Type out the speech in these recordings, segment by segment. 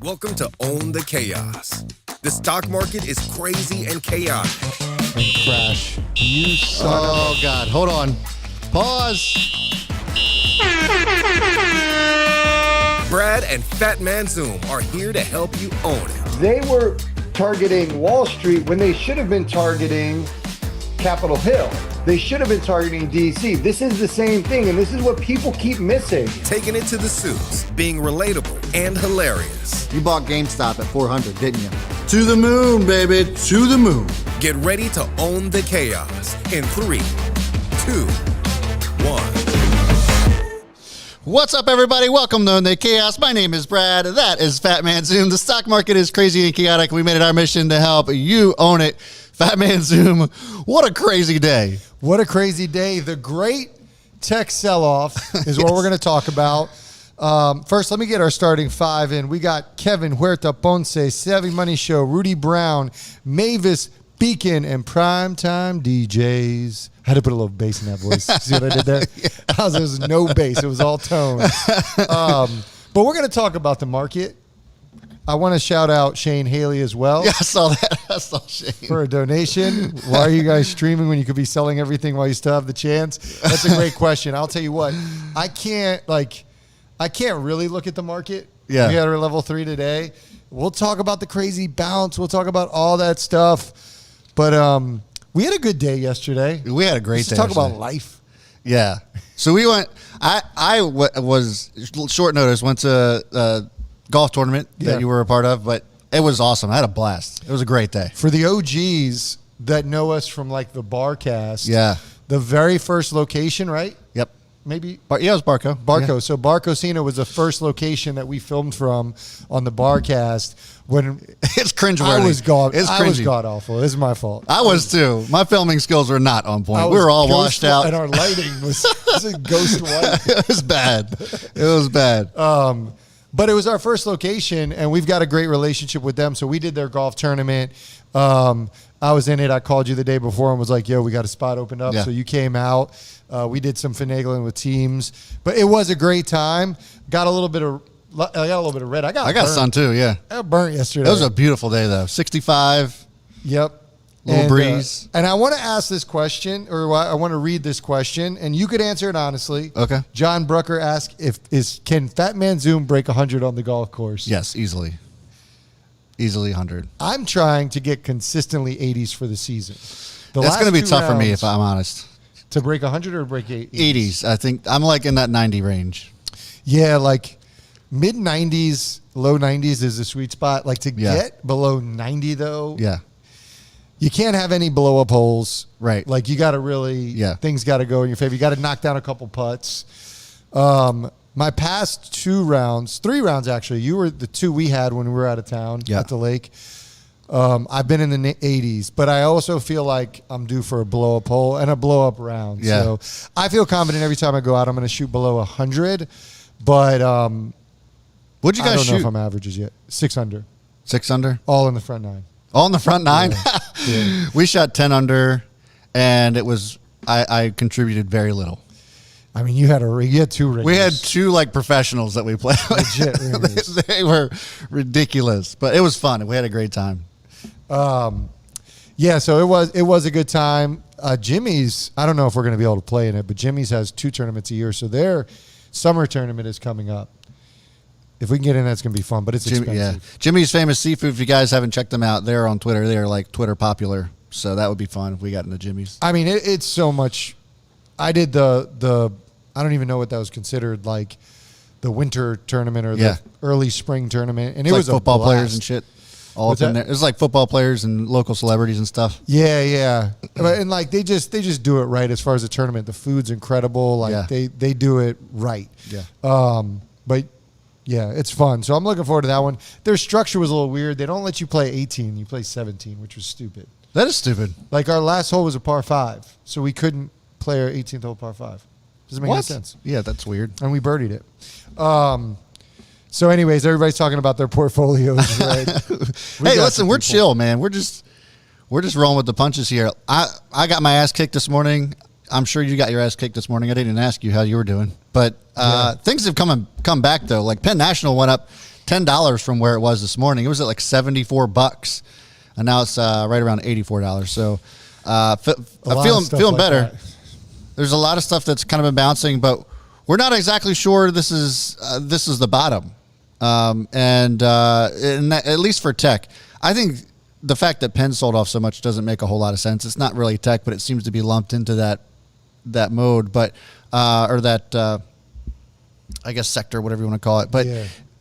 Welcome to Own the Chaos. The stock market is crazy and chaotic. And crash. You son of Oh, God. Hold on. Pause. Brad and Fat Man Zoom are here to help you own it. They were targeting Wall Street when they should have been targeting Capitol Hill. They should have been targeting DC. This is the same thing, and this is what people keep missing. Taking it to the suits, being relatable and hilarious. You bought GameStop at 400, didn't you? To the moon, baby. To the moon. Get ready to own the chaos in 3, 2, 1. What's up, everybody? Welcome to Own the Chaos. My name is Brad. That is Fat Man Zoom. The stock market is crazy and chaotic. We made it our mission to help you own it. Fat Man Zoom, what a crazy day. What a crazy day. The Great Tech Selloff is what we're going to talk about. First, let me get our starting five in. We got Kevin Huerta Ponce, Savvy Money Show, Rudy Brown, Mavis Beacon, and Primetime DJs. I had to put a little bass in that voice. See what I did there? There was no bass. It was all tone. But we're going to talk about the market. I want to shout out Shane Haley as well. Yeah, I saw that. I saw Shane. For a donation. Why are you guys streaming when you could be selling everything while you still have the chance? That's a great question. I'll tell you what. I can't really look at the market. Yeah. We had our level 3 today. We'll talk about the crazy bounce. We'll talk about all that stuff. But we had a good day yesterday. We had a great day. Talk yesterday. about life. Yeah. So we went, I was short notice, went to golf tournament that you were a part of, but it was awesome. I had a blast. It was a great day. For the OGs that know us from like the Barcast. Yeah. The very first location, right? Yep. Maybe. Yeah, it was Barco. Barco. Yeah. So Barcosina was the first location that we filmed from on the Barcast. When it's cringeworthy. I was god awful. This is my fault. I was too. My filming skills were not on point. We were all washed out, and our lighting was ghost white. It was bad. It was bad. But it was our first location, and we've got a great relationship with them. So we did their golf tournament. I was in it. I called you the day before and was like, yo, we got a spot opened up. Yeah. So you came out. We did some finagling with teams. But it was a great time. I got a little bit of red. I got sun too, yeah. I got burnt yesterday. It was a beautiful day, though. 65. Yep. Little breeze. And I want to ask this question, or I want to read this question, and you could answer it honestly. Okay. John Brucker asked, can Fat Man Zoom break 100 on the golf course? Yes, easily. Easily 100. I'm trying to get consistently 80s for the season. That's going to be tough for me, if I'm honest. To break 100 or break 80s? 80s. I think I'm like in that 90 range. Yeah, like mid 90s, low 90s is the sweet spot. Like to get below 90 though. Yeah. You can't have any blow up holes. Right. Like you got to really, things got to go in your favor. You got to knock down a couple putts. My past 3 rounds actually, you were the 2 we had when we were out of town at the lake. I've been in the 80s, but I also feel like I'm due for a blow up hole and a blow up round. Yeah. So I feel confident every time I go out, I'm going to shoot below 100. But what'd you guys shoot? I don't know if I'm averages yet. 6 under. 6 under? All in the front 9. All in the front 9? Yeah. We shot 10 under, and it was I contributed very little. I mean, you had 2 ringers. We had 2 like professionals that we played with. Legit ringers. They were ridiculous, but it was fun. We had a great time. Yeah, so it was a good time. Jimmy's, I don't know if we're going to be able to play in it, but Jimmy's has 2 tournaments a year, so their summer tournament is coming up. If we can get in, that's going to be fun, but it's expensive. Yeah. Jimmy's Famous Seafood, if you guys haven't checked them out, they're on Twitter. They're like Twitter popular, so that would be fun if we got into Jimmy's. I mean, it's so much. I did the I don't even know what that was considered, like the winter tournament or the early spring tournament, and it was like football a blast. players and shit. All up in there. It was like football players and local celebrities and stuff. Yeah. And like they just do it right as far as the tournament. The food's incredible. Like they do it right. Yeah. But yeah, it's fun. So I'm looking forward to that one. Their structure was a little weird. They don't let you play 18. You play 17, which was stupid. That is stupid. Like our last hole was a par 5, so we couldn't play our 18th hole par 5. Doesn't make any sense. Yeah, that's weird. And we birdied it. So anyways, everybody's talking about their portfolios, right? Hey, listen, we're chill, man. We're just rolling with the punches here. I got my ass kicked this morning. I'm sure you got your ass kicked this morning. I didn't ask you how you were doing, but things have come back though. Like Penn National went up $10 from where it was this morning. It was at like $74, and now it's right around $84. So I'm feeling better. That. There's a lot of stuff that's kind of been bouncing, but we're not exactly sure this is the bottom. At least for tech, I think the fact that Penn sold off so much doesn't make a whole lot of sense. It's not really tech, but it seems to be lumped into that mode, but or that I guess sector, whatever you want to call it. But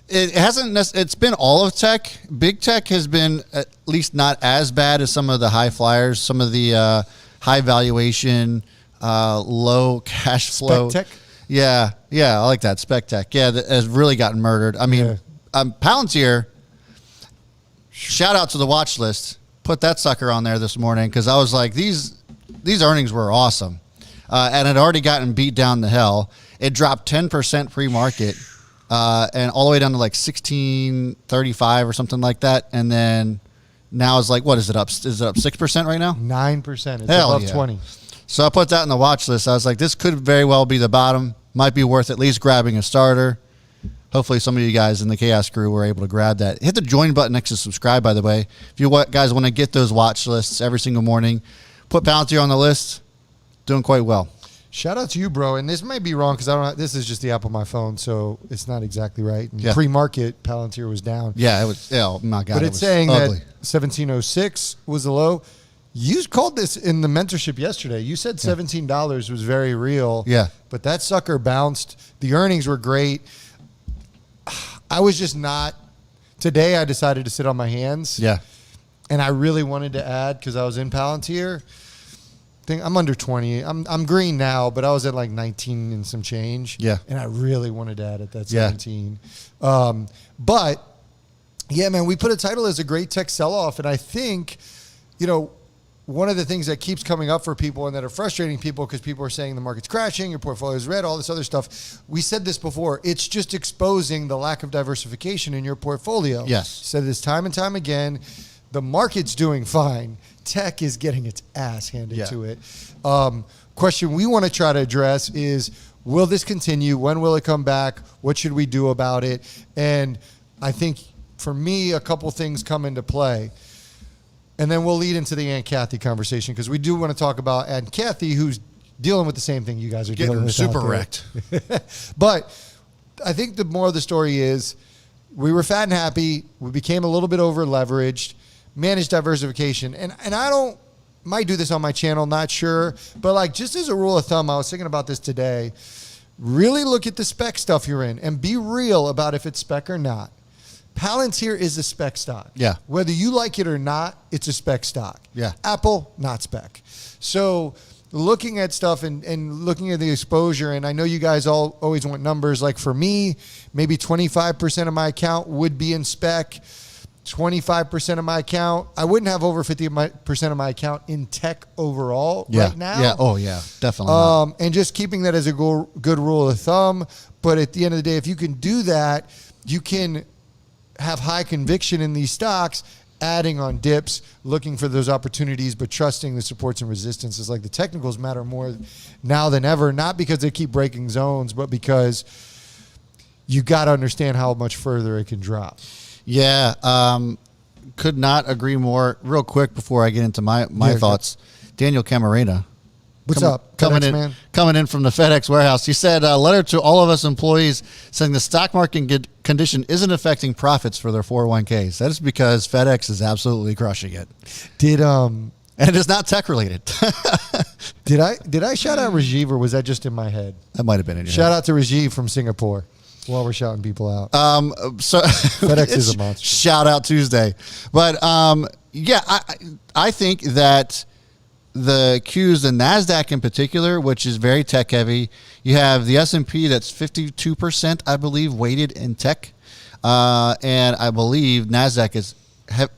it hasn't. It's been all of tech. Big tech has been at least not as bad as some of the high flyers, some of the high valuation, low cash flow. Spec tech? Yeah, I like that. Spec tech. Yeah, that has really gotten murdered. I mean, Palantir, shout out to the watch list. Put that sucker on there this morning because I was like, these earnings were awesome. And it had already gotten beat down to hell. It dropped 10% pre-market and all the way down to like 16.35 or something like that. And then now it's like, what is it up? Is it up 6% right now? 9%. It's Hell above yeah. 20. So I put that in the watch list. I was like, this could very well be the bottom. Might be worth at least grabbing a starter. Hopefully some of you guys in the Chaos crew were able to grab that. Hit the join button next to subscribe, by the way. If you guys want to get those watch lists every single morning, put Palantir on the list. Doing quite well. Shout out to you, bro. And this might be wrong because I don't know. This is just the app on my phone, so it's not exactly right. Yeah. Pre-market, Palantir was down. Yeah, it was. Oh my God! But it it's was saying ugly. that 1706 was the low. You called this in the mentorship yesterday. You said $17 was very real. Yeah. But that sucker bounced. The earnings were great. I was just not. Today I decided to sit on my hands. Yeah. And I really wanted to add because I was in Palantir. I'm under 20. I'm green now, but I was at like 19 and some change. Yeah. And I really wanted to add at that 17. But yeah, man, we put a title as a Great Tech Selloff, and I think, one of the things that keeps coming up for people and that are frustrating people because people are saying the market's crashing, your portfolio is red, all this other stuff. We said this before. It's just exposing the lack of diversification in your portfolio. Yes. Said this time and time again. The market's doing fine. Tech is getting its ass handed to it. Question we want to try to address is, will this continue? When will it come back? What should we do about it? And I think for me, a couple things come into play. And then we'll lead into the Aunt Cathie conversation because we do want to talk about Aunt Cathie, who's dealing with the same thing you guys are dealing Getting with. super out there. wrecked. But I think the more of the story is we were fat and happy. We became a little bit over leveraged, managed diversification. And I might do this on my channel, not sure. But like just as a rule of thumb, I was thinking about this today. Really look at the spec stuff you're in and be real about if it's spec or not. Palantir is a spec stock. Yeah. Whether you like it or not, it's a spec stock. Yeah. Apple, not spec. So looking at stuff and looking at the exposure, and I know you guys all always want numbers. Like for me, maybe 25% of my account would be in spec. 25% of my account, I wouldn't have over 50% of my account in tech overall right now. Yeah. Oh, yeah. Definitely. And just keeping that as a good rule of thumb. But at the end of the day, if you can do that, you can have high conviction in these stocks, adding on dips, looking for those opportunities, but trusting the supports and resistances. Like the technicals matter more now than ever, not because they keep breaking zones, but because you got to understand how much further it can drop. Yeah. Could not agree more. Real quick before I get into my thoughts, Daniel Camarena. What's up, coming FedEx in, man? Coming in from the FedEx warehouse. He said, a letter to all of us employees saying the stock market condition isn't affecting profits for their 401ks. That is because FedEx is absolutely crushing it. And it is not tech related. Did I shout out Rajiv, or was that just in my head? That might have been in your Shout out to Rajiv from Singapore while we're shouting people out. So FedEx is a monster. Shout out Tuesday. But I think that the Qs, the NASDAQ in particular, which is very tech heavy. You have the S&P that's 52%, I believe, weighted in tech. And I believe NASDAQ is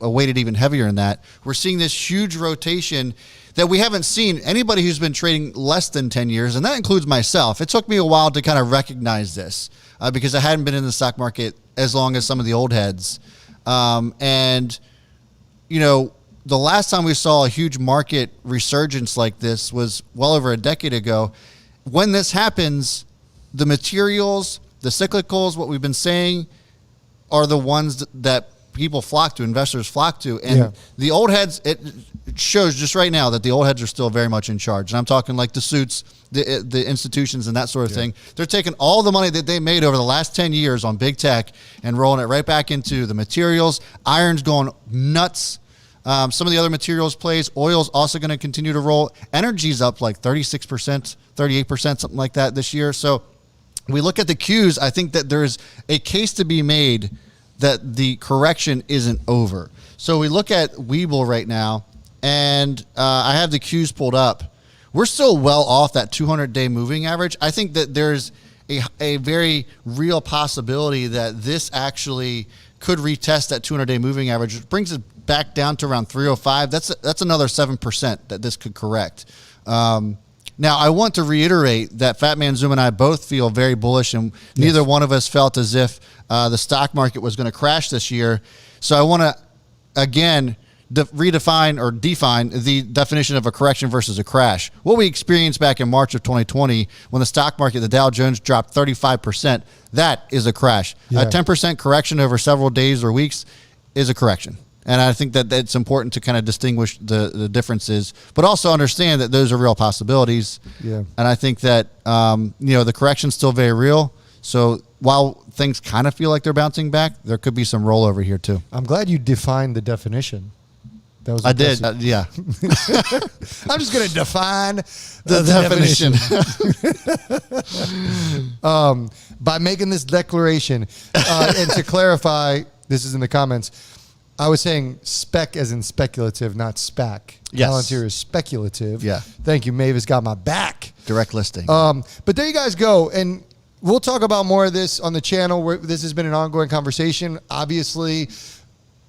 weighted even heavier than that. We're seeing this huge rotation that we haven't seen anybody who's been trading less than 10 years, and that includes myself. It took me a while to kind of recognize this because I hadn't been in the stock market as long as some of the old heads. The last time we saw a huge market resurgence like this was well over a decade ago. When this happens, the materials, the cyclicals, what we've been saying, are the ones that people flock to, investors flock to. And the old heads, it shows just right now that the old heads are still very much in charge. And I'm talking like the suits, the institutions and that sort of thing. They're taking all the money that they made over the last 10 years on big tech and rolling it right back into the materials. Iron's going nuts. Some of the other materials plays. Oil's also going to continue to roll. Energy's up like 36%, 38%, something like that this year. So we look at the Qs. I think that there's a case to be made that the correction isn't over. So we look at Webull right now, and I have the Qs pulled up. We're still well off that 200-day moving average. I think that there's a very real possibility that this actually could retest that 200-day moving average, which brings it back down to around 305. That's another 7% that this could correct. Now, I want to reiterate that Fat Man Zoom and I both feel very bullish, and neither one of us felt as if the stock market was going to crash this year. So I want to, again, redefine or define the definition of a correction versus a crash. What we experienced back in March of 2020 when the stock market, the Dow Jones, dropped 35%, that is a crash. A 10% correction over several days or weeks is a correction. And I think that it's important to kind of distinguish the differences, but also understand that those are real possibilities. Yeah. And I think that, the correction's still very real. So while things kind of feel like they're bouncing back, there could be some rollover here too. I'm glad you defined the definition. That was I did. Yeah. I'm just going to define the definition. By making this declaration, and to clarify, this is in the comments, I was saying spec as in speculative, not SPAC. Yes. Palantir is speculative. Yeah. Thank you. Mavis got my back. Direct listing. But there you guys go. And we'll talk about more of this on the channel. This has been an ongoing conversation. Obviously,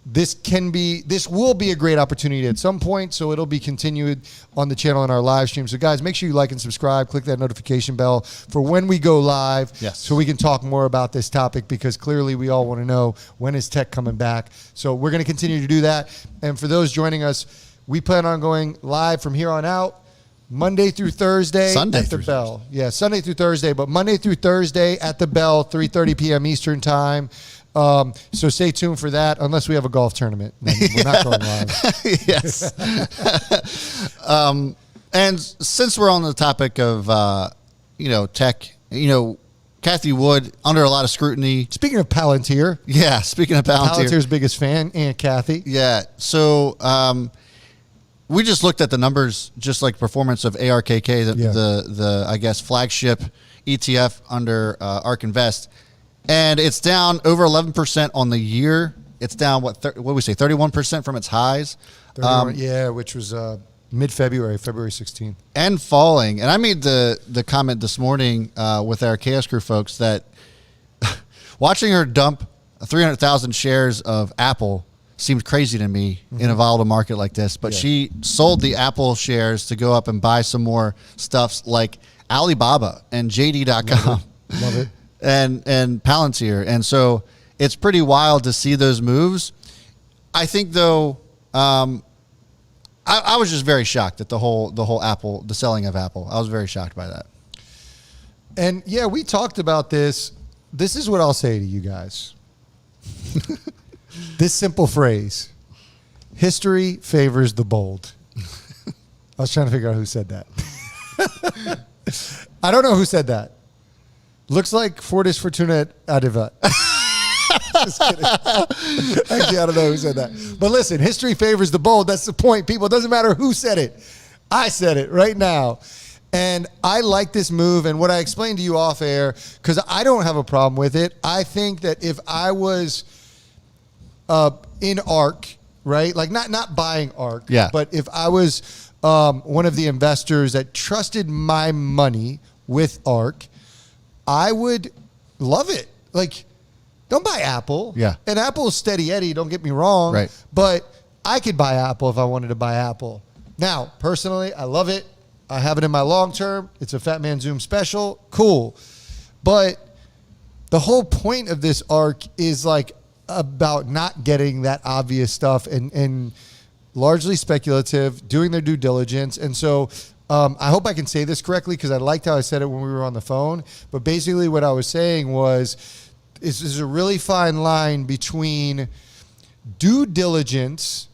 this will be a great opportunity at some point, so it'll be continued on the channel and our live stream. So guys, make sure you like and subscribe, click that notification bell for when we go live, so we can talk more about this topic, because clearly we all want to know, when is tech coming back? So we're going to continue to do that. And for those joining us, we plan on going live from here on out, Monday through Thursday at the bell. Yeah, Sunday through Thursday, but Monday through Thursday at the bell, 3:30 p.m. Eastern time. So stay tuned for that, unless we have a golf tournament. We're not going live. Yes. And since we're on the topic of, tech, Cathie Wood, under a lot of scrutiny. Speaking of Palantir. Yeah, speaking of Palantir. Palantir's biggest fan, Aunt Cathie. Yeah. So we just looked at the numbers, just like performance of ARKK, the I guess, flagship ETF under ARK Invest. And it's down over 11% on the year. It's down, what do we say, 31% from its highs? Which was mid-February, February 16th. And falling. And I made the comment this morning with our Chaos Crew folks that watching her dump 300,000 shares of Apple seems crazy to me in a volatile market like this. But she sold the Apple shares to go up and buy some more stuffs like Alibaba and JD.com. Love it. And Palantir. And so it's pretty wild to see those moves. I think, though, I was just very shocked at the whole Apple, the selling of Apple. I was very shocked by that. And yeah, we talked about this. This is what I'll say to you guys. This simple phrase: history favors the bold. I was trying to figure out who said that. I don't know who said that. Looks like Fortis Fortuna Adiva. Just kidding. Actually, I don't know who said that. But listen, history favors the bold. That's the point, people. It doesn't matter who said it. I said it right now. And I like this move. And what I explained to you off air, because I don't have a problem with it. I think that if I was in ARK, right? Like not buying ARK, but if I was one of the investors that trusted my money with ARK, I would love it. Like, don't buy Apple. Yeah. And Apple's steady Eddie, don't get me wrong. Right. But I could buy Apple if I wanted to buy Apple. Now, personally, I love it. I have it in my long term. It's a Fat Man Zoom special. Cool. But the whole point of this ARK is like about not getting that obvious stuff and largely speculative, doing their due diligence. And so I hope I can say this correctly, because I liked how I said it when we were on the phone. But basically what I was saying was is a really fine line between due diligence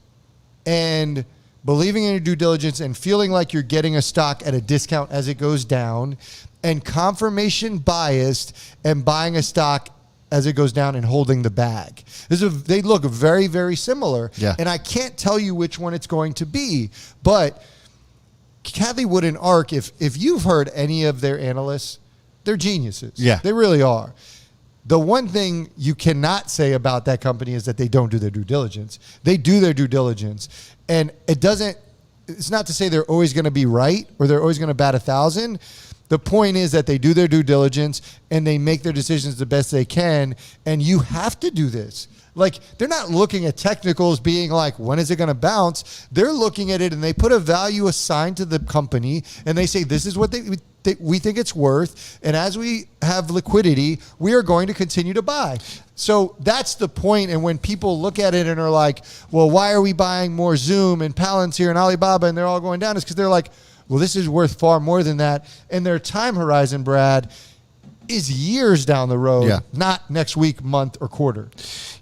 and believing in your due diligence and feeling like you're getting a stock at a discount as it goes down, and confirmation biased and buying a stock as it goes down and holding the bag. They look very, very similar. Yeah. And I can't tell you which one it's going to be, but Cathie Wood and ARK, if you've heard any of their analysts, they're geniuses. Yeah. They really are. The one thing you cannot say about that company is that they don't do their due diligence. They do their due diligence. And it's not to say they're always going to be right or they're always going to bat 1,000. The point is that they do their due diligence and they make their decisions the best they can. And you have to do this. Like, they're not looking at technicals being like, when is it going to bounce? They're looking at it and they put a value assigned to the company and they say, this is what we think it's worth. And as we have liquidity, we are going to continue to buy. So that's the point. And when people look at it and are like, well, why are we buying more Zoom and Palantir and Alibaba and they're all going down? It's because they're like, well, this is worth far more than that. And their time horizon, Brad, is years down the road, not next week, month, or quarter.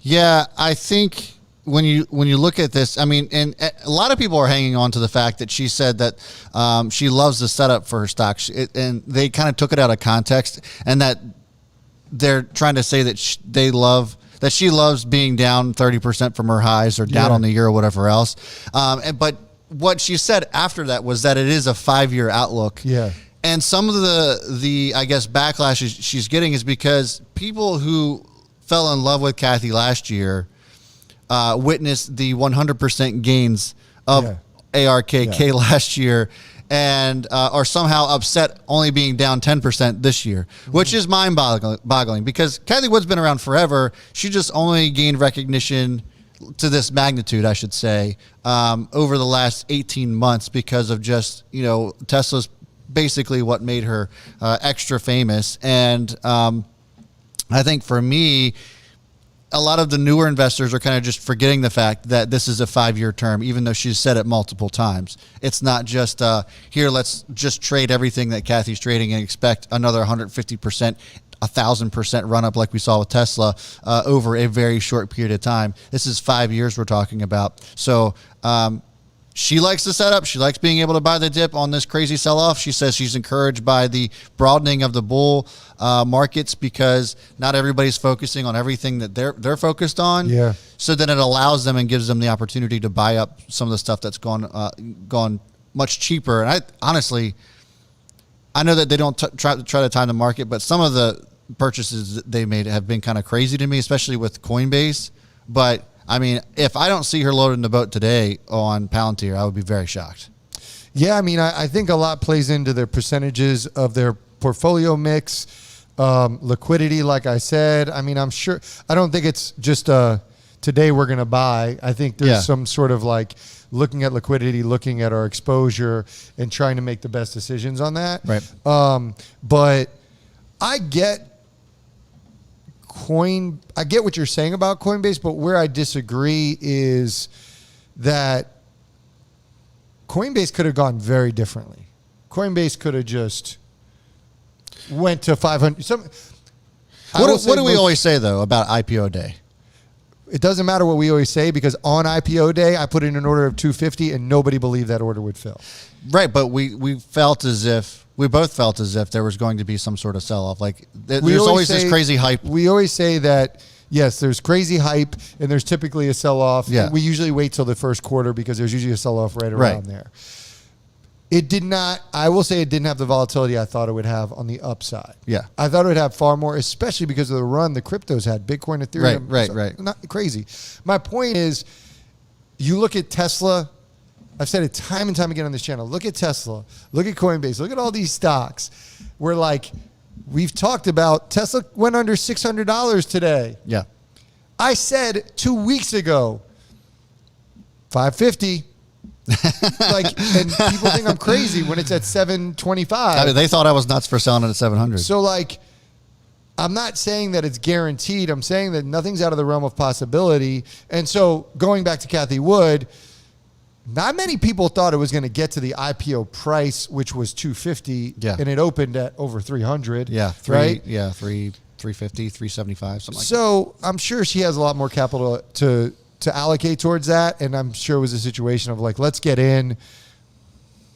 Yeah, I think when you look at this, I mean, and a lot of people are hanging on to the fact that she said that she loves the setup for her stock, and they kind of took it out of context, and that they're trying to say that she loves being down 30% from her highs or down on the year or whatever else. But what she said after that was that it is a 5-year outlook. Yeah. And some of the I guess backlash she's getting is because people who fell in love with Cathie last year witnessed the 100% gains of ARKK last year and are somehow upset only being down 10% this year, which is mind-boggling because Cathie Wood's been around forever. She just only gained recognition to this magnitude, I should say, over the last 18 months because of just, Tesla's basically what made her extra famous. And I think for me, a lot of the newer investors are kind of just forgetting the fact that this is a 5-year term, even though she's said it multiple times. It's not just here, let's just trade everything that Cathie's trading and expect another 150%, 1,000% run up like we saw with Tesla over a very short period of time. This is 5 years we're talking about. So she likes the setup. She likes being able to buy the dip on this crazy sell-off. She says she's encouraged by the broadening of the bull markets because not everybody's focusing on everything that they're focused on. Yeah. So then it allows them and gives them the opportunity to buy up some of the stuff that's gone much cheaper. And I know that they don't try to time the market, but some of the purchases that they made have been kind of crazy to me, especially with Coinbase. But I mean, if I don't see her loading the boat today on Palantir, I would be very shocked. Yeah, I mean, I think a lot plays into their percentages of their portfolio mix, liquidity, like I said. I mean, I'm sure, I don't think it's just today we're going to buy. I think there's some sort of like looking at liquidity, looking at our exposure, and trying to make the best decisions on that. Right. But I get what you're saying about Coinbase, but where I disagree is that Coinbase could have gone very differently. Coinbase could have just went to 500. What do we always say, though, about IPO day? It doesn't matter what we always say because on IPO day, I put in an order of 250 and nobody believed that order would fill. Right, but we both felt as if there was going to be some sort of sell-off. Like there's always this crazy hype. We always say that, yes, there's crazy hype and there's typically a sell-off. Yeah. We usually wait till the first quarter because there's usually a sell-off right around there. It did not, I will say it didn't have the volatility I thought it would have on the upside. Yeah. I thought it would have far more, especially because of the run the cryptos had, Bitcoin, Ethereum. Right. Not crazy. My point is, you look at Tesla, I've said it time and time again on this channel, look at Tesla, look at Coinbase, look at all these stocks. We're like, we've talked about, Tesla went under $600 today. Yeah. I said 2 weeks ago, 550. And people think I'm crazy when it's at 725. I mean, they thought I was nuts for selling it at 700. So I'm not saying that it's guaranteed. I'm saying that nothing's out of the realm of possibility. And so going back to Cathie Wood, not many people thought it was going to get to the IPO price, which was 250, and it opened at over 300. Yeah, right? Yeah, 3. 350, 375, something like that. So I'm sure she has a lot more capital to allocate towards that, and I'm sure it was a situation of like, let's get in.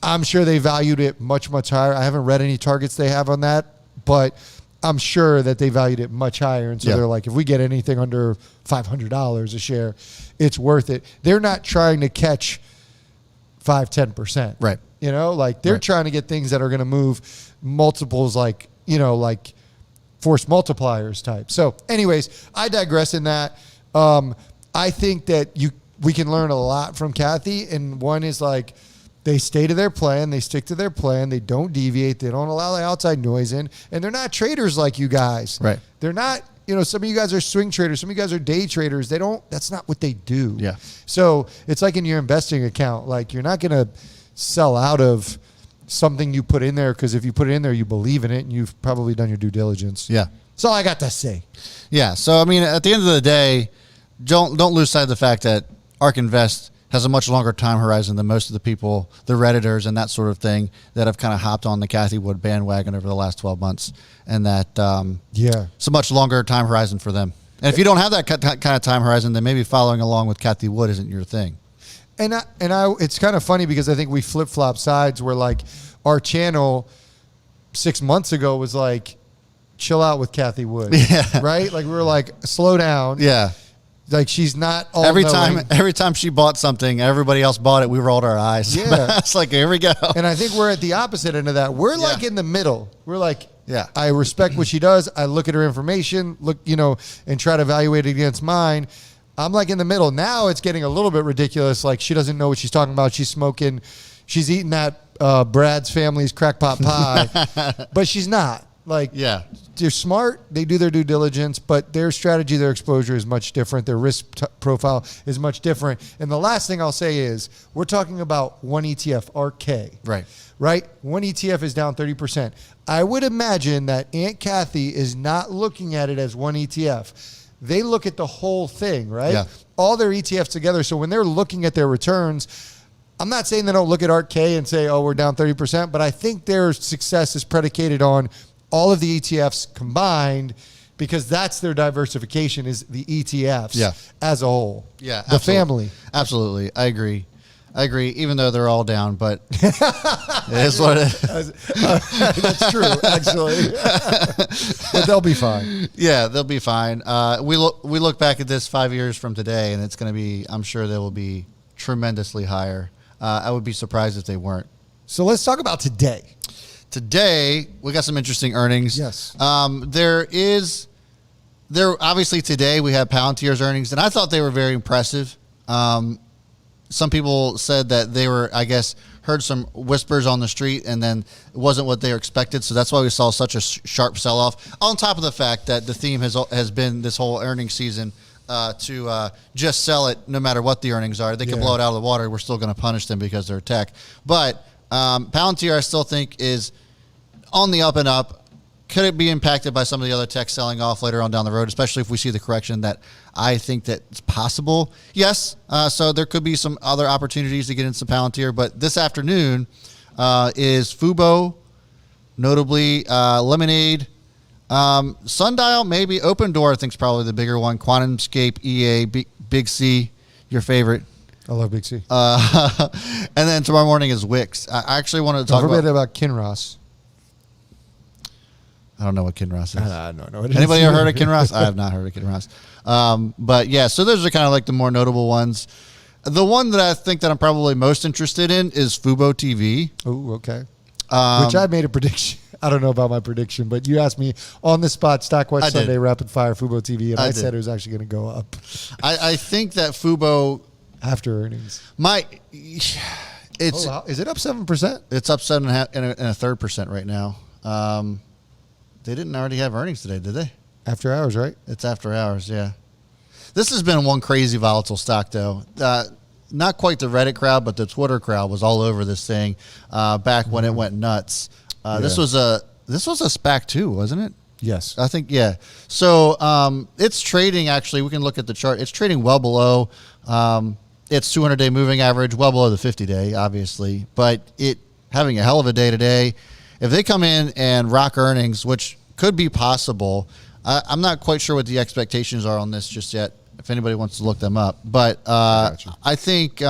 I'm sure they valued it much, much higher. I haven't read any targets they have on that, but I'm sure that they valued it much higher. And so they're like, if we get anything under $500 a share, it's worth it. They're not trying to catch 5-10%. Right. You know, like they're trying to get things that are going to move multiples, like, you know, like force multipliers type. So anyways, I digress in that. I think that we can learn a lot from Cathie. And one is like, they stay to their plan. They stick to their plan. They don't deviate. They don't allow the outside noise in. And they're not traders like you guys. Right. They're not, you know, some of you guys are swing traders. Some of you guys are day traders. That's not what they do. Yeah. So it's like in your investing account, like you're not going to sell out of something you put in there because if you put it in there, you believe in it and you've probably done your due diligence. Yeah. That's all I got to say. Yeah. So, I mean, at the end of the day, don't lose sight of the fact that ARK Invest has a much longer time horizon than most of the people, the Redditors and that sort of thing, that have kind of hopped on the Cathie Wood bandwagon over the last 12 months. And that it's a much longer time horizon for them. And if you don't have that kind of time horizon, then maybe following along with Cathie Wood isn't your thing. And it's kind of funny because I think we flip-flop sides where like our channel 6 months ago was like, chill out with Cathie Wood. Yeah. Right? Like we were like, slow down. Yeah. Like she's not all every knowing. time she bought something, everybody else bought it. We rolled our eyes. Yeah, it's like, here we go. And I think we're at the opposite end of that. We're like in the middle. We're like, I respect what she does. I look at her information, and try to evaluate it against mine. I'm like in the middle. Now it's getting a little bit ridiculous. Like she doesn't know what she's talking about. She's smoking. She's eating that Brad's family's crackpot pie, but she's not. Like, they're smart. They do their due diligence, but their strategy, their exposure is much different. Their risk profile is much different. And the last thing I'll say is we're talking about one ETF, RK. Right? One ETF is down 30%. I would imagine that Aunt Cathie is not looking at it as one ETF. They look at the whole thing, right? Yeah. All their ETFs together. So when they're looking at their returns, I'm not saying they don't look at RK and say, oh, we're down 30%, but I think their success is predicated on all of the ETFs combined, because that's their diversification, is the ETFs as a whole. Yeah, the family. Absolutely. I agree. Even though they're all down, but it is what it is. That's true, actually. But they'll be fine. Yeah, they'll be fine. We look back at this 5 years from today, and it's going to be, I'm sure they will be tremendously higher. I would be surprised if they weren't. So let's talk about today. Today, we got some interesting earnings. Yes. Obviously today we have Palantir's earnings, and I thought they were very impressive. Some people said that they were, I guess, heard some whispers on the street, and then it wasn't what they were expected. So that's why we saw such a sharp sell-off. On top of the fact that the theme has been this whole earnings season to just sell it no matter what the earnings are. They can blow it out of the water. We're still going to punish them because they're tech. But Palantir, I still think, is on the up and up. Could it be impacted by some of the other tech selling off later on down the road, especially if we see the correction that I think that's possible? Yes. So there could be some other opportunities to get into Palantir. But this afternoon is Fubo, notably Lemonade, Sundial, maybe Open Door, I think is probably the bigger one. QuantumScape, EA, Big C, your favorite. I love Big C. And then tomorrow morning is Wix. I actually wanted to talk about Kinross. I don't know what Kinross is. I don't know what it is. Anybody ever heard of Kinross? I have not heard of Kinross. But yeah, so those are kind of like the more notable ones. The one that I think that I'm probably most interested in is Fubo TV. Oh, okay. Which I made a prediction. I don't know about my prediction, but you asked me on the spot, Stockwatch Sunday, Rapid Fire, Fubo TV, and I said it was actually going to go up. I think that Fubo... After earnings. Is it up 7%? It's up 7.5% and a third % right now. They didn't already have earnings today, did they? After hours, right? It's after hours, yeah. This has been one crazy volatile stock, though. Not quite the Reddit crowd, but the Twitter crowd was all over this thing back when it went nuts. This was a SPAC too, wasn't it? Yes. I think, yeah. So it's trading, actually, we can look at the chart. It's trading well below its 200-day moving average, well below the 50-day, obviously. But it having a hell of a day today. If they come in and rock earnings, which could be possible, I'm not quite sure what the expectations are on this just yet, if anybody wants to look them up. But I think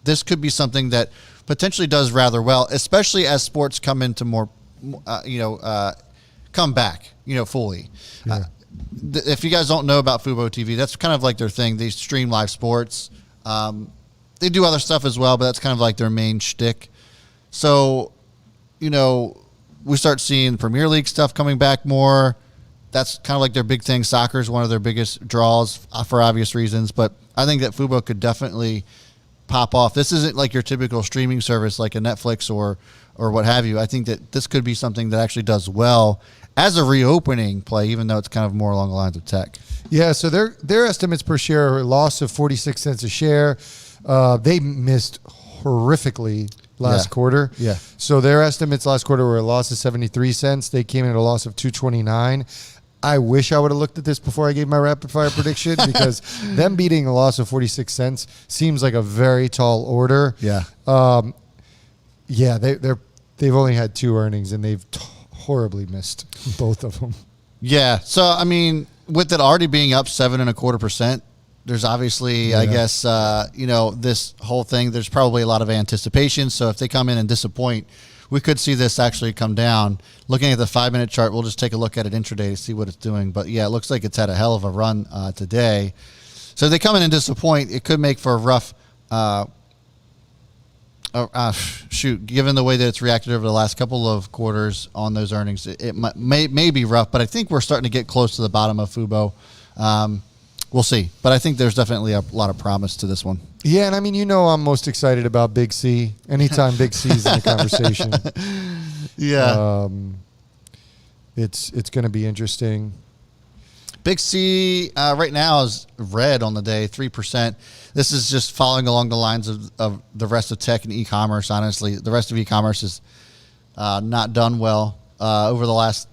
this could be something that potentially does rather well, especially as sports come into more, come back, fully. Yeah. If you guys don't know about Fubo TV, that's kind of like their thing. They stream live sports. They do other stuff as well, but that's kind of like their main shtick. So, we start seeing Premier League stuff coming back more. That's kind of like their big thing. Soccer is one of their biggest draws for obvious reasons, but I think that Fubo could definitely pop off. This isn't like your typical streaming service like a Netflix or what have you. I think that this could be something that actually does well as a reopening play, even though it's kind of more along the lines of tech. Yeah, so their estimates per share are a loss of 46 cents a share. They missed horrifically last quarter. Yeah. So their estimates last quarter were a loss of 73 cents. They came in at a loss of 229. I wish I would have looked at this before I gave my rapid fire prediction because them beating a loss of 46 cents seems like a very tall order. Yeah. They've only had 2 earnings and they've horribly missed both of them. Yeah. So, I mean, with it already being up 7.25%, there's obviously, I guess, this whole thing, there's probably a lot of anticipation. So if they come in and disappoint, we could see this actually come down. Looking at the 5-minute chart, we'll just take a look at it intraday to see what it's doing. But, yeah, it looks like it's had a hell of a run today. So if they come in and disappoint, it could make for a rough given the way that it's reacted over the last couple of quarters on those earnings, it may be rough, but I think we're starting to get close to the bottom of Fubo. We'll see. But I think there's definitely a lot of promise to this one. Yeah, and I mean, I'm most excited about Big C. Anytime Big C's in the conversation. Yeah. It's going to be interesting. Big C right now is red on the day, 3%. This is just following along the lines of the rest of tech and e-commerce, honestly. The rest of e-commerce has not done well over the last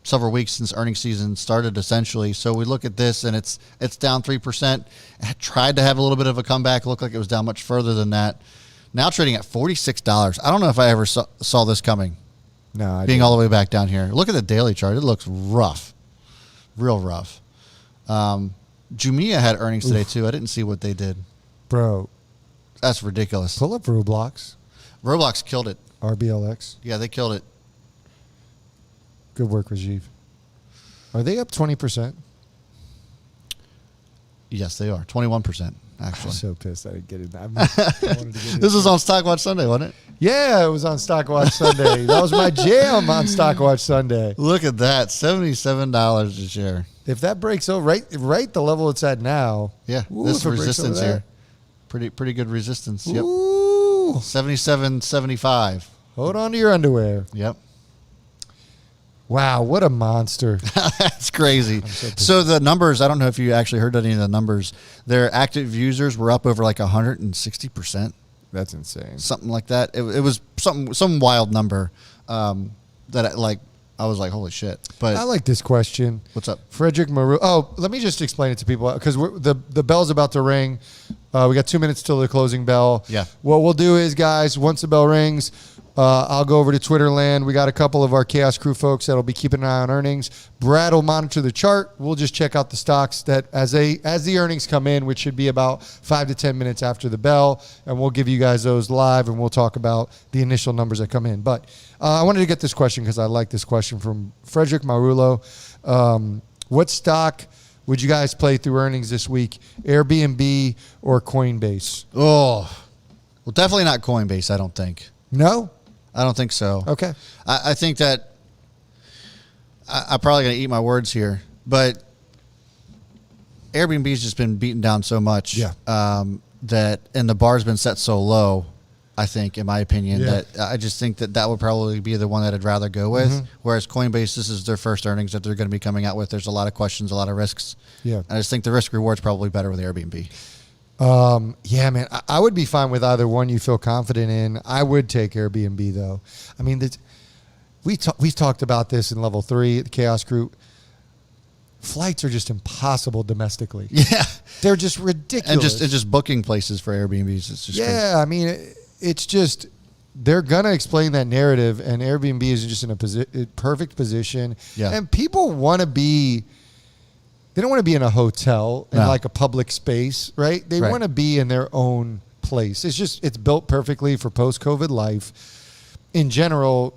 several weeks since earnings season started, essentially. So we look at this, and it's down 3%. It tried to have a little bit of a comeback. It looked like it was down much further than that. Now trading at $46. I don't know if I ever saw this coming. No, I being didn't. all the way back down here. Look at the daily chart. It looks rough. Real rough. Jumia had earnings today, too. I didn't see what they did. Bro. That's ridiculous. Pull up Roblox. Roblox killed it. RBLX. Yeah, they killed it. Good work, Rajiv. Are they up 20%? Yes, they are. 21%, actually. I'm so pissed I didn't get it. I wanted to get it. This was on Stock Watch Sunday, wasn't it? Yeah, it was on Stock Watch Sunday. That was my jam on Stock Watch Sunday. Look at that. $77 a share. If that breaks over, right the level it's at now. Yeah, Ooh, this if it breaks resistance over here. Pretty good resistance. Yep. Ooh. 77.75. Hold on to your underwear. Yep. Wow, what a monster. That's crazy. So the numbers, I don't know if you actually heard any of the numbers. Their active users were up over like 160%. That's insane. Something like that. It was some wild number that I was like, holy shit. But I like this question. What's up? Frederick Maru. Oh, let me just explain it to people because the bell's about to ring. We got 2 minutes till the closing bell. Yeah. What we'll do is, guys, once the bell rings, I'll go over to Twitter land. We got a couple of our Chaos Crew folks that'll be keeping an eye on earnings. Brad will monitor the chart. We'll just check out the stocks that as the earnings come in, which should be about 5 to 10 minutes after the bell, and we'll give you guys those live, and we'll talk about the initial numbers that come in. But I wanted to get this question because I like this question from Frederick Marullo. What stock would you guys play through earnings this week? Airbnb or Coinbase? Oh, well, definitely not Coinbase, I don't think. No? I don't think so. Okay. I think that I'm probably going to eat my words here, but Airbnb's just been beaten down so much and the bar's been set so low, I think, in my opinion, that I just think that would probably be the one that I'd rather go with. Mm-hmm. Whereas Coinbase, this is their first earnings that they're going to be coming out with. There's a lot of questions, a lot of risks. Yeah. I just think the risk reward's probably better with Airbnb. Yeah, man, I would be fine with either one you feel confident in. I would take Airbnb, though. I mean, we've talked about this in level 3 at the Chaos Group. Flights are just impossible domestically. Yeah. They're just ridiculous. And just booking places for Airbnbs. It's just crazy. I mean, it's just they're going to explain that narrative, and Airbnb is just in a perfect position. Yeah. And people want to be they don't want to be in a hotel in No. like a public space, right? They Right. want to be in their own place. It's built perfectly for post-COVID life. In general,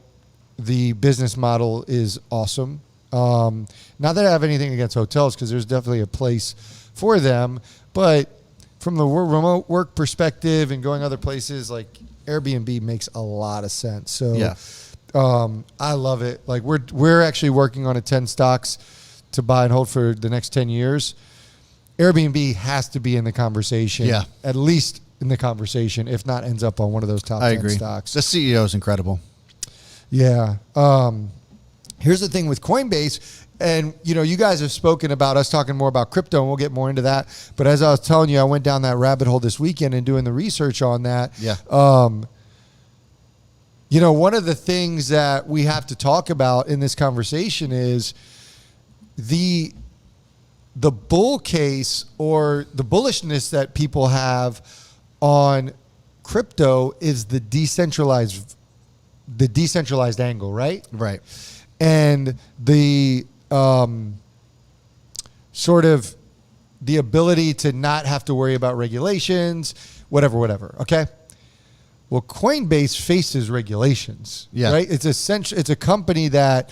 the business model is awesome. Not that I have anything against hotels, because there's definitely a place for them, but from the remote work perspective and going other places, like Airbnb makes a lot of sense. So Yeah. I love it. Like we're actually working on a 10 stocks to buy and hold for the next 10 years. Airbnb has to be in the conversation. Yeah. At least in the conversation, if not ends up on one of those top 10 stocks. The CEO is incredible. Yeah. Here's the thing with Coinbase, and you guys have spoken about us talking more about crypto, and we'll get more into that. But as I was telling you, I went down that rabbit hole this weekend and doing the research on that. Yeah. One of the things that we have to talk about in this conversation is the bull case, or the bullishness that people have on crypto, is the decentralized angle, right? Right. And the sort of the ability to not have to worry about regulations, whatever. Okay. Well, Coinbase faces regulations, right? It's a company that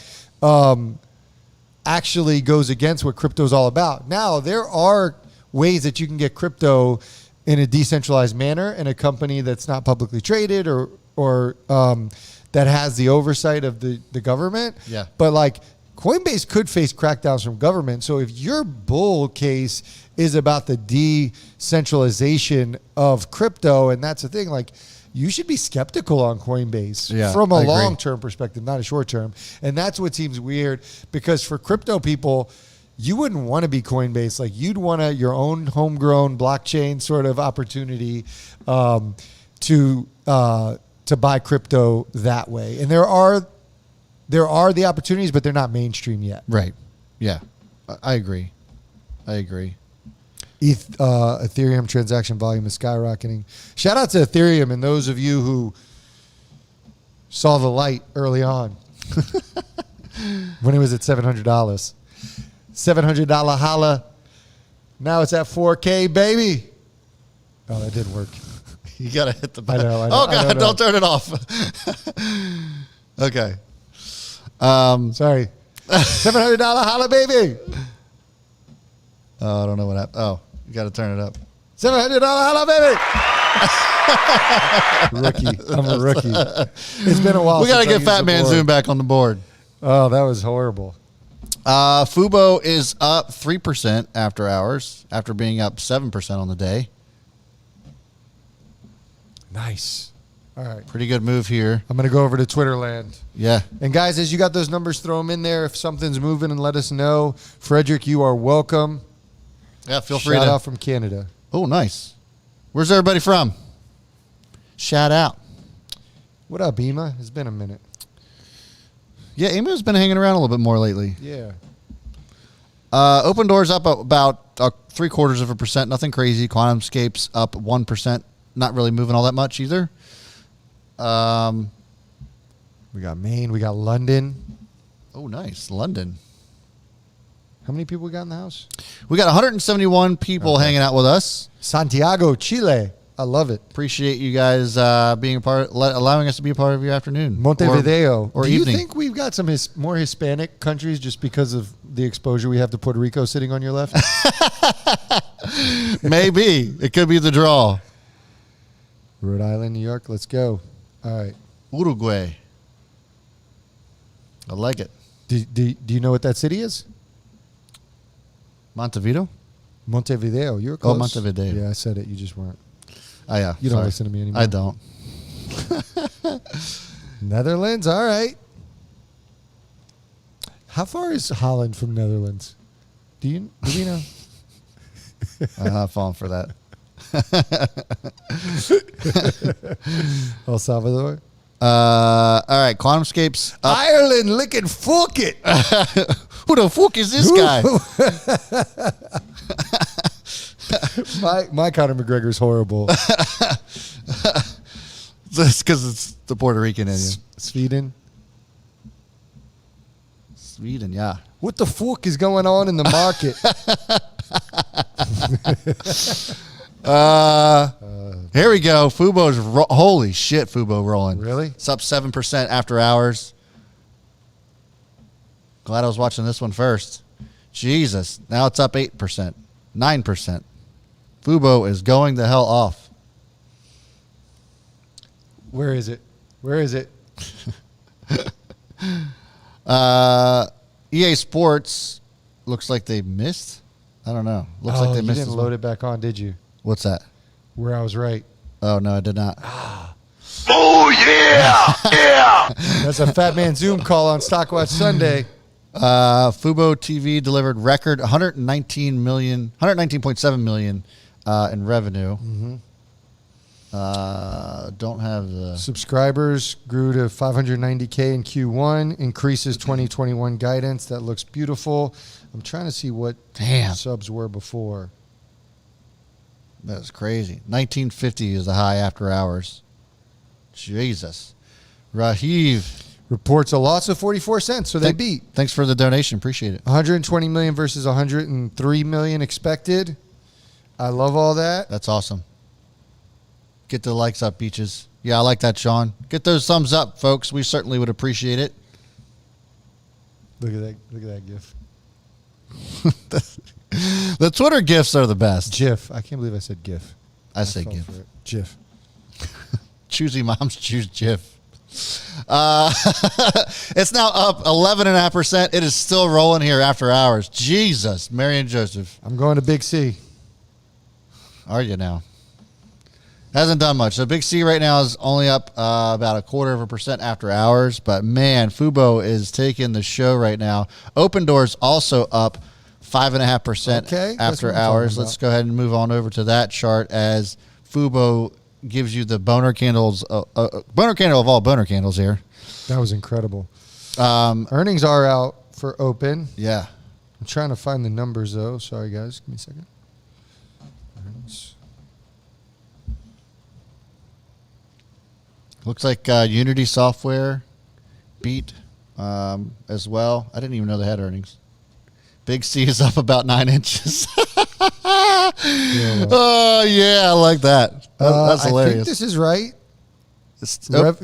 actually goes against what crypto is all about. Now, there are ways that you can get crypto in a decentralized manner in a company that's not publicly traded or that has the oversight of the government. Yeah. But like Coinbase could face crackdowns from government. So if your bull case is about the decentralization of crypto, and that's the thing, like, you should be skeptical on Coinbase from a long-term perspective, not a short-term. And that's what seems weird, because for crypto people, you wouldn't want to be Coinbase. Like, you'd want your own homegrown blockchain sort of opportunity to buy crypto that way. And there are the opportunities, but they're not mainstream yet. Right. Yeah. I agree. Ethereum transaction volume is skyrocketing. Shout out to Ethereum and those of you who saw the light early on when it was at $700. $700 holla. Now it's at 4K, baby. Oh, that didn't work. You got to hit the button. I know, oh, God, don't turn it off. Okay. Sorry. $700 holla, baby. Oh, I don't know what happened. Oh, you got to turn it up. $700 holla, baby. Rookie. I'm a rookie. It's been a while. We got to since I get Fat used the Man board. Zoom back on the board. Oh, that was horrible. Fubo is up 3% after hours, after being up 7% on the day. Nice. All right. Pretty good move here. I'm going to go over to Twitter land. Yeah. And guys, as you got those numbers, throw them in there. If something's moving, and let us know. Frederick, you are welcome. Yeah, feel free Shout to. out from Canada. Oh, nice. Where's everybody from? Shout out. What up, Ema? It's been a minute. Yeah, Emo's been hanging around a little bit more lately. Yeah. Open Doors up about 0.75%. Nothing crazy. QuantumScape's up 1%. Not really moving all that much either. We got Maine. We got London. Oh, nice. London. How many people we got in the house? We got 171 people hanging out with us. Santiago, Chile. I love it. Appreciate you guys being a part, allowing us to be a part of your afternoon. Montevideo. Or Do evening. you think we've got some more Hispanic countries just because of the exposure we have to Puerto Rico sitting on your left? Maybe. It could be the draw. Rhode Island, New York. Let's go. All right. Uruguay. I like it. Do you know what that city is? Montevideo? Montevideo. You were close. Oh, Montevideo. Yeah, I said it. You just weren't. Oh, yeah. You don't Sorry. listen to me anymore. I don't. Netherlands. All right. How far is Holland from Netherlands? Do we know? I'm not falling for that. El Salvador. All right. QuantumScape's up. Ireland licking fuck it. Who the fuck is this guy? My Conor McGregor's horrible. Just because it's the Puerto Rican in you. Sweden. Sweden, yeah. What the fuck is going on in the market? Here we go. Fubo's holy shit. Fubo rolling. Really? It's up 7% after hours. Glad I was watching this one first. Jesus. Now it's up 8%, 9%. Fubo is going the hell off. Where is it? Where is it? EA Sports looks like they missed. I don't know. Looks like they you missed. didn't load it back on, did you? What's that? Where I was right. Oh, no, I did not. Oh, yeah! Yeah! That's a Fat Man Zoom call on Stockwatch Sunday. Fubo TV delivered record 119.7 million in revenue. Mm-hmm. Don't have the Subscribers grew to 590K in Q1, increases 2021 guidance. That looks beautiful. I'm trying to see what subs were before. That's crazy. 1950 is the high after hours. Jesus. Rahiv. Reports a loss of 44 cents, so they beat. Thanks for the donation. Appreciate it. 120 million versus 103 million expected. I love all that. That's awesome. Get the likes up, Beaches. Yeah, I like that, Sean. Get those thumbs up, folks. We certainly would appreciate it. Look at that. Look at that gif. The Twitter GIFs are the best. GIF. I can't believe I said GIF. I say fell GIF. for it. GIF. Choosy moms choose GIF. It's now up 11.5%. It is still rolling here after hours. Jesus, Mary and Joseph. I'm going to Big C. Are you now? Hasn't done much. So Big C right now is only up about 0.25% after hours. But man, Fubo is taking the show right now. Open Doors also up 5.5% after hours. Let's go ahead and move on over to that chart as Fubo gives you the boner candles, boner candle of all boner candles here. That was incredible. Earnings are out for Open. Yeah. I'm trying to find the numbers, though. Sorry, guys. Give me a second. Earnings. Looks like Unity Software beat as well. I didn't even know they had earnings. Big C is up about 9 inches. Oh, yeah, I like that. That's hilarious. I think this is right.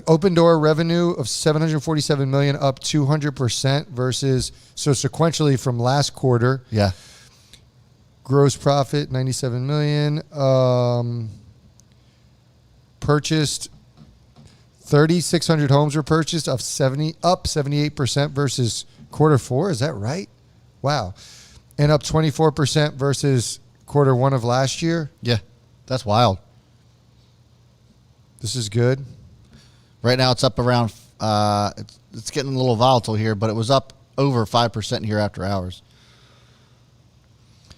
Open Door revenue of $747 million, up 200% versus, so sequentially from last quarter. Yeah. Gross profit, $97 million. Purchased 3,600 homes were purchased, up 78% versus quarter four. Is that right? Wow. And up 24% versus quarter one of last year. Yeah, that's wild. This is good. Right now it's up around, it's getting a little volatile here, but it was up over 5% here after hours.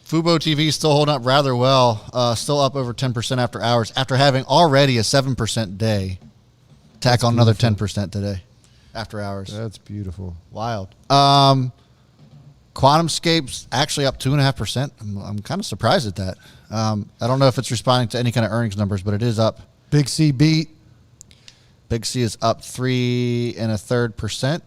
Fubo TV is still holding up rather well, still up over 10% after hours after having already a 7% day. Tack on another 10% today after hours. That's beautiful. Wild. QuantumScape's actually up 2.5%. I'm kind of surprised at that. I don't know if it's responding to any kind of earnings numbers, but it is up. Big C beat. Big C is up 3.33%.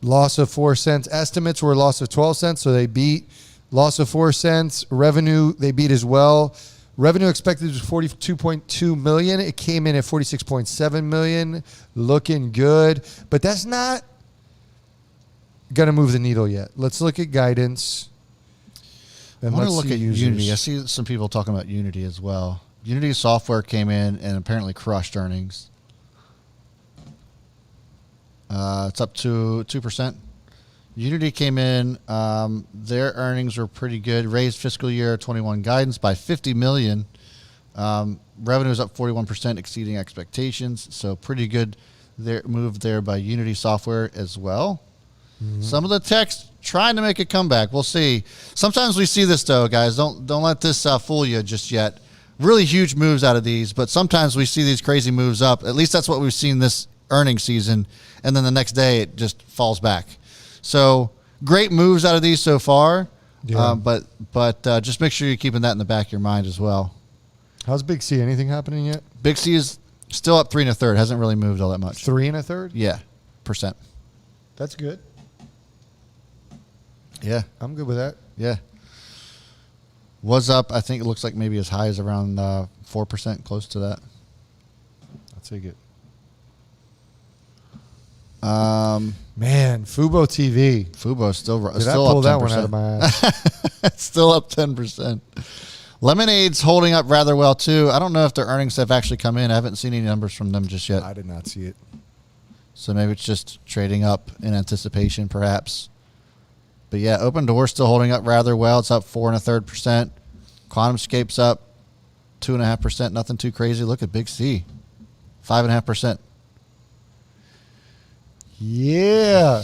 Loss of 4 cents. Estimates were a loss of 12 cents, so they beat. Loss of 4 cents. Revenue, they beat as well. Revenue expected was $42.2 million. It came in at $46.7 million. Looking good. But that's not going to move the needle yet. Let's look at guidance. And let's look at Unity. I see some people talking about Unity as well. Unity Software came in and apparently crushed earnings. It's up to 2%. Unity came in. Their earnings were pretty good. Raised fiscal year 21 guidance by $50 million. Revenue is up 41%, exceeding expectations. So pretty good move there by Unity Software as well. Mm-hmm. Some of the tech's trying to make a comeback. We'll see. Sometimes we see this though, guys. Don't let this fool you just yet. Really huge moves out of these, but sometimes we see these crazy moves up. At least that's what we've seen this earnings season, and then the next day it just falls back. So great moves out of these so far, yeah. But just make sure you're keeping that in the back of your mind as well. How's Big C? Anything happening yet? Big C is still up 3 1/3. Hasn't really moved all that much. 3 1/3? Yeah, percent. That's good. Yeah. I'm good with that. Yeah. Was up, I think it looks like maybe as high as around 4%, close to that. I'll take it. Man, Fubo TV. Fubo's still Did still I pull up 10%. that one out of my ass? It's still up 10%. Lemonade's holding up rather well, too. I don't know if their earnings have actually come in. I haven't seen any numbers from them just yet. I did not see it. So maybe it's just trading up in anticipation, perhaps. But yeah, Open Door still holding up rather well. It's up 4.33%. QuantumScape's up 2.5%. Nothing too crazy. Look at Big C, 5.5%. Yeah.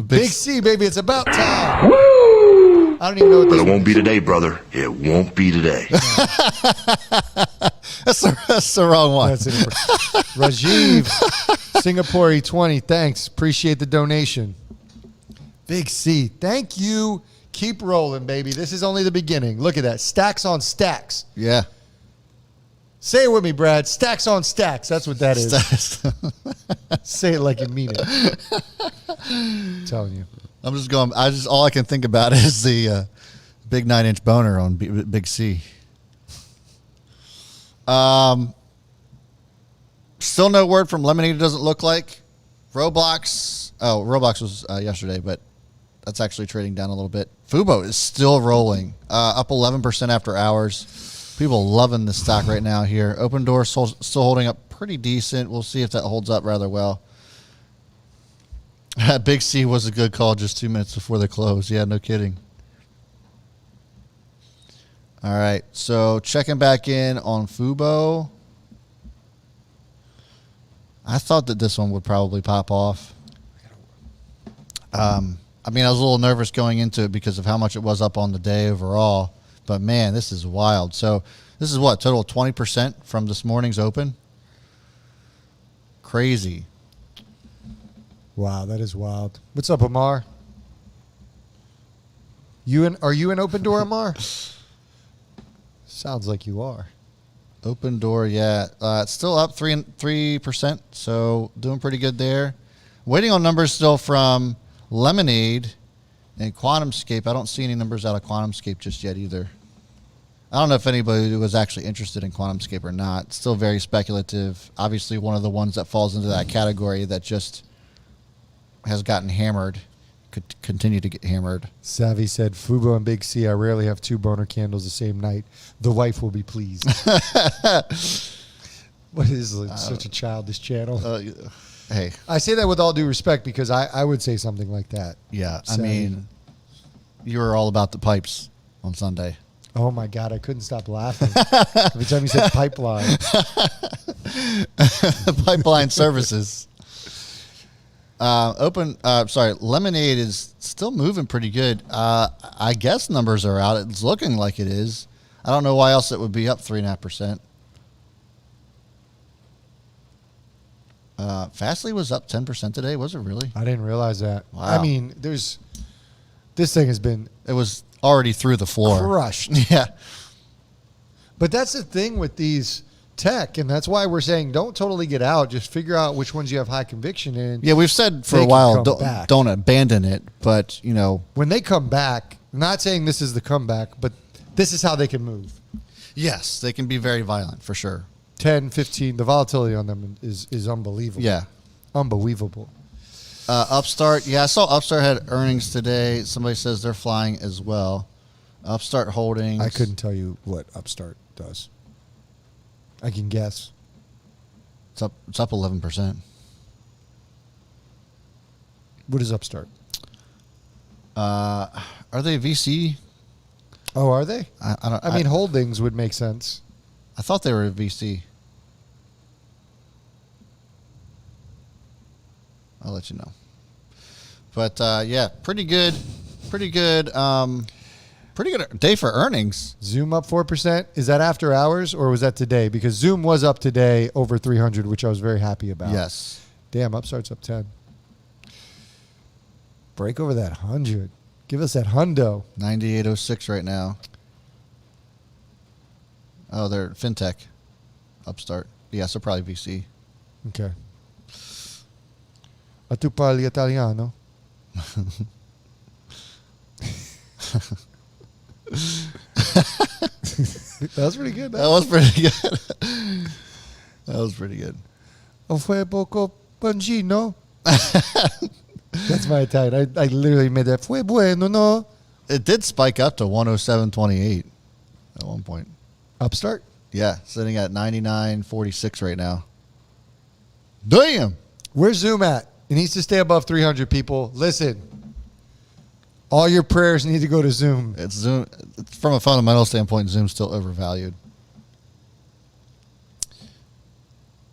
Big C, baby. It's about time. I don't even know what But this it won't be today, brother. It won't be today. That's the wrong one. That's it. Rajiv, Singapore 20. Thanks. Appreciate the donation. Big C. Thank you. Keep rolling, baby. This is only the beginning. Look at that. Stacks on stacks. Yeah. Say it with me, Brad. Stacks on stacks. That's what that is. Say it like you mean it. I'm telling you. I'm just going. All I can think about is the big 9-inch boner on Big C. Still no word from Lemonade. It doesn't look like Roblox. Oh, Roblox was yesterday, but that's actually trading down a little bit. Fubo is still rolling, up 11% after hours. People loving the stock right now here. Open Door still holding up pretty decent. We'll see if that holds up rather well. Big C was a good call just 2 minutes before the close. Yeah, no kidding. All right, so checking back in on Fubo. I thought that this one would probably pop off. I mean, I was a little nervous going into it because of how much it was up on the day overall. But, man, this is wild. So this is what, total 20% from this morning's open? Crazy. Wow, that is wild. What's up, Amar? Are you in Open Door, Amar? Sounds like you are. Open Door, yeah. It's still up 3%, so doing pretty good there. Waiting on numbers still from Lemonade and QuantumScape. I don't see any numbers out of QuantumScape just yet either. I don't know if anybody was actually interested in QuantumScape or not. It's still very speculative. Obviously, one of the ones that falls into that category that just has gotten hammered, could continue to get hammered. Savvy said, Fubo and Big C, I rarely have two boner candles the same night. The wife will be pleased. What is such a childish channel? Hey. I say that with all due respect because I would say something like that. Yeah, Savvy. I mean, you were all about the pipes on Sunday. Oh, my God. I couldn't stop laughing. Every time you said pipeline. Pipeline services. Lemonade is still moving pretty good. I guess numbers are out. It's looking like it is. I don't know why else it would be up 3.5%. Fastly was up 10% today. Was it really? I didn't realize that. Wow. I mean, this thing has been It was already through the floor. crushed. Yeah. But that's the thing with these tech, and that's why we're saying don't totally get out. Just figure out which ones you have high conviction in. Yeah, we've said for They a can while, come back. don't abandon it. But, you know. When they come back, I'm not saying this is the comeback, but this is how they can move. Yes, they can be very violent for sure. 10, 15, the volatility on them is unbelievable. Yeah. Unbelievable. Upstart. Yeah, I saw Upstart had earnings today. Somebody says they're flying as well. Upstart Holdings. I couldn't tell you what Upstart does. I can guess. It's up 11%. What is Upstart? Are they VC? Oh, are they? I mean, holdings would make sense. I thought they were a VC. I'll let you know. But yeah, pretty good. Pretty good day for earnings. Zoom up 4%. Is that after hours or was that today? Because Zoom was up today over 300, which I was very happy about. Yes. Damn, Upstart's up 10. Break over that 100. Give us that hundo. 98.06 right now. Oh, they're fintech. Upstart. Yeah, so probably VC. Okay. A tu parli italiano? That was pretty good. That was pretty good. That was pretty good. Fue poco bongino. That's my Italian. I literally made that. Fue bueno, no? It did spike up to 107.28 at one point. Upstart? Yeah, sitting at 99.46 right now. Damn. Where's Zoom at? It needs to stay above 300 people. Listen, all your prayers need to go to Zoom. It's Zoom. From a fundamental standpoint, Zoom's still overvalued.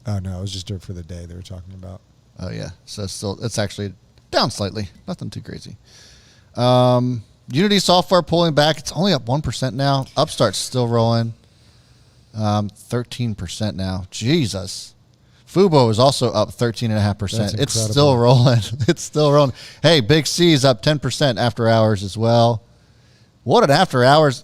Oh, no. It was just for the day they were talking about. Oh, yeah. So it's actually down slightly. Nothing too crazy. Unity Software pulling back. It's only up 1% now. Upstart's still rolling. 13% now. Jesus. Fubo is also up 13.5%. It's still rolling. It's still rolling. Hey, Big C is up 10% after hours as well. What an after hours.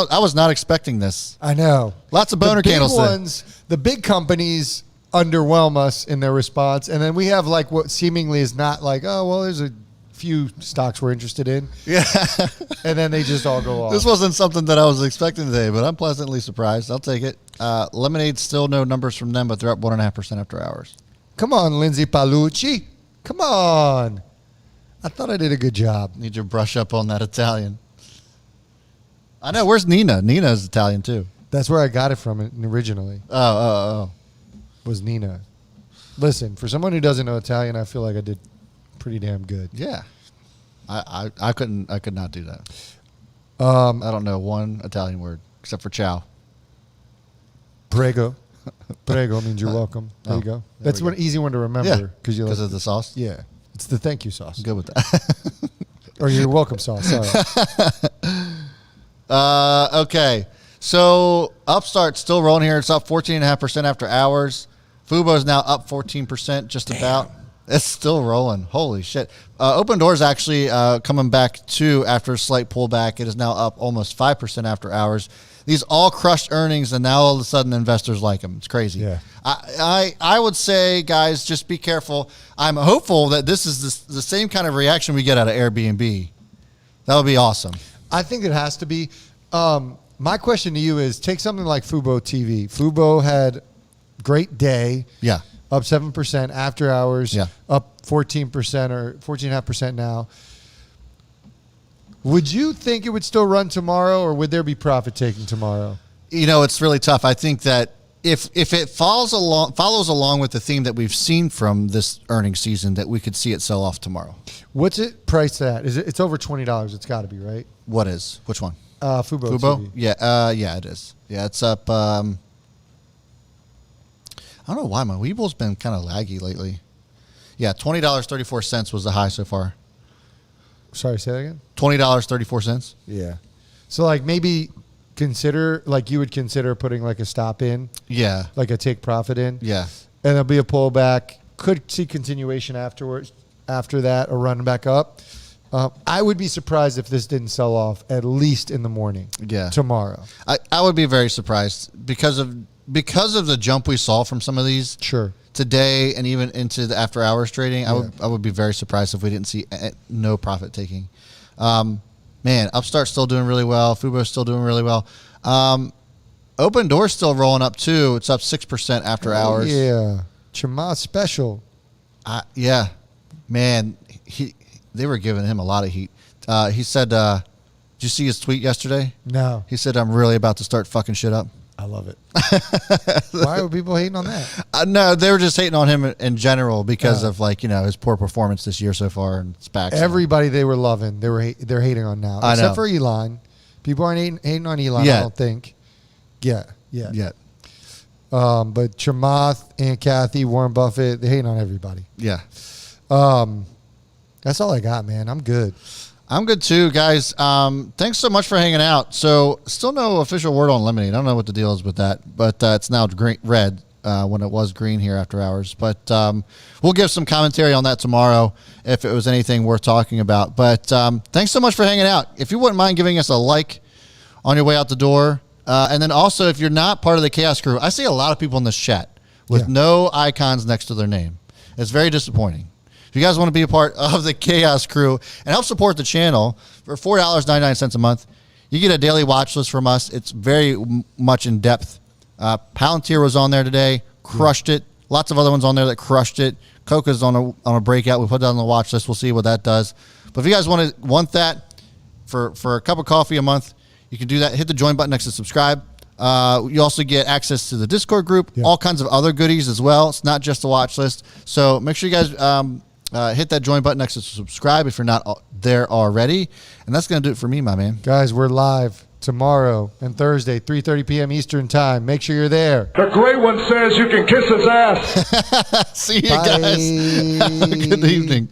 I was not expecting this. I know. Lots of boner candles today. The big companies underwhelm us in their response. And then we have like what seemingly is not like, oh, well, there's a few stocks we're interested in. Yeah. And then they just all go off. This wasn't something that I was expecting today, but I'm pleasantly surprised. I'll take it. Lemonade, still no numbers from them, but they're up 1.5% after hours. Come on, Lindsay Palucci. Come on. I thought I did a good job. Need you to brush up on that Italian. I know. Where's Nina? Nina's Italian, too. That's where I got it from originally. Oh. Was Nina. Listen, for someone who doesn't know Italian, I feel like I did pretty damn good. Yeah. I could not do that. I I don't know one Italian word except for ciao. Prego. Prego means you're welcome. There you go. That's an easy one to remember. Yeah, because of the sauce. Yeah. It's the thank you sauce. I'm good with that. Or your welcome sauce. Sorry. Okay. So Upstart still rolling here. It's up 14.5% after hours. Fubo's now up 14%, just about. It's still rolling. Holy shit. Open Doors actually coming back too after a slight pullback. It is now up almost 5% after hours. These all crushed earnings, and now all of a sudden investors like them. It's crazy. Yeah. I would say, guys, just be careful. I'm hopeful that this is the same kind of reaction we get out of Airbnb. That would be awesome. I think it has to be. My question to you is, take something like Fubo TV. Fubo had great day. Yeah. Up 7% after hours. Yeah. Up 14% or 14.5% now. Would you think it would still run tomorrow, or would there be profit taking tomorrow? You know, it's really tough. I think that if it follows along with the theme that we've seen from this earnings season, that we could see it sell off tomorrow. What's it priced at? It's over $20. It's got to be, right? What is? Which one? Fubo. Fubo? TV. Yeah, it is. Yeah, it's up. I don't know why my Weeble's been kind of laggy lately. Yeah, $20.34 was the high so far. Sorry, say that again? $20.34. Yeah. So, like, maybe you would consider putting, like, a stop in. Yeah. Like a take profit in. Yeah. And there'll be a pullback. Could see continuation after that, or run back up. I would be surprised if this didn't sell off at least in the morning. Yeah. Tomorrow. I would be very surprised because of the jump we saw from some of these. Sure. Today and even into the after hours trading, I would be very surprised if we didn't see no profit taking. Man, Upstart's still doing really well. Fubo's still doing really well. Open Door's still rolling up too. It's up 6% after hours. Yeah, Chamath special. Yeah, man, they were giving him a lot of heat. He said, "Did you see his tweet yesterday?" No. He said, "I'm really about to start fucking shit up." I love it. Why were people hating on that? No, they were just hating on him in general because of his poor performance this year so far and SPACs. Everybody they were loving, they're hating on now, I except know. for Elon. People aren't hating on Elon. Yet. I don't think. Yeah. But Chamath, Aunt Cathie, Warren Buffett, they hating on everybody. Yeah. That's all I got, man. I'm good. I'm good too, guys. Thanks so much for hanging out. So, still no official word on Lemonade. I don't know what the deal is with that, but it's now red when it was green here after hours. But we'll give some commentary on that tomorrow if it was anything worth talking about. But thanks so much for hanging out. If you wouldn't mind giving us a like on your way out the door, and then also if you're not part of the Chaos Crew, I see a lot of people in this chat with no icons next to their name. It's very disappointing. If you guys want to be a part of the Chaos crew and help support the channel for $4.99 a month, you get a daily watch list from us. It's very much in depth. Palantir was on there today, crushed it. Lots of other ones on there that crushed it. Coca's on a breakout. We put that on the watch list. We'll see what that does. But if you guys want that for a cup of coffee a month, you can do that. Hit the join button next to subscribe. You also get access to the Discord group, all kinds of other goodies as well. It's not just the watch list. So make sure you guys hit that join button next to subscribe if you're not there already. And that's going to do it for me, my man. Guys, we're live tomorrow and Thursday, 3:30 p.m. Eastern time. Make sure you're there. The great one says you can kiss his ass. See you guys. Good evening.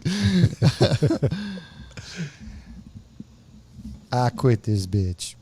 I quit this bitch.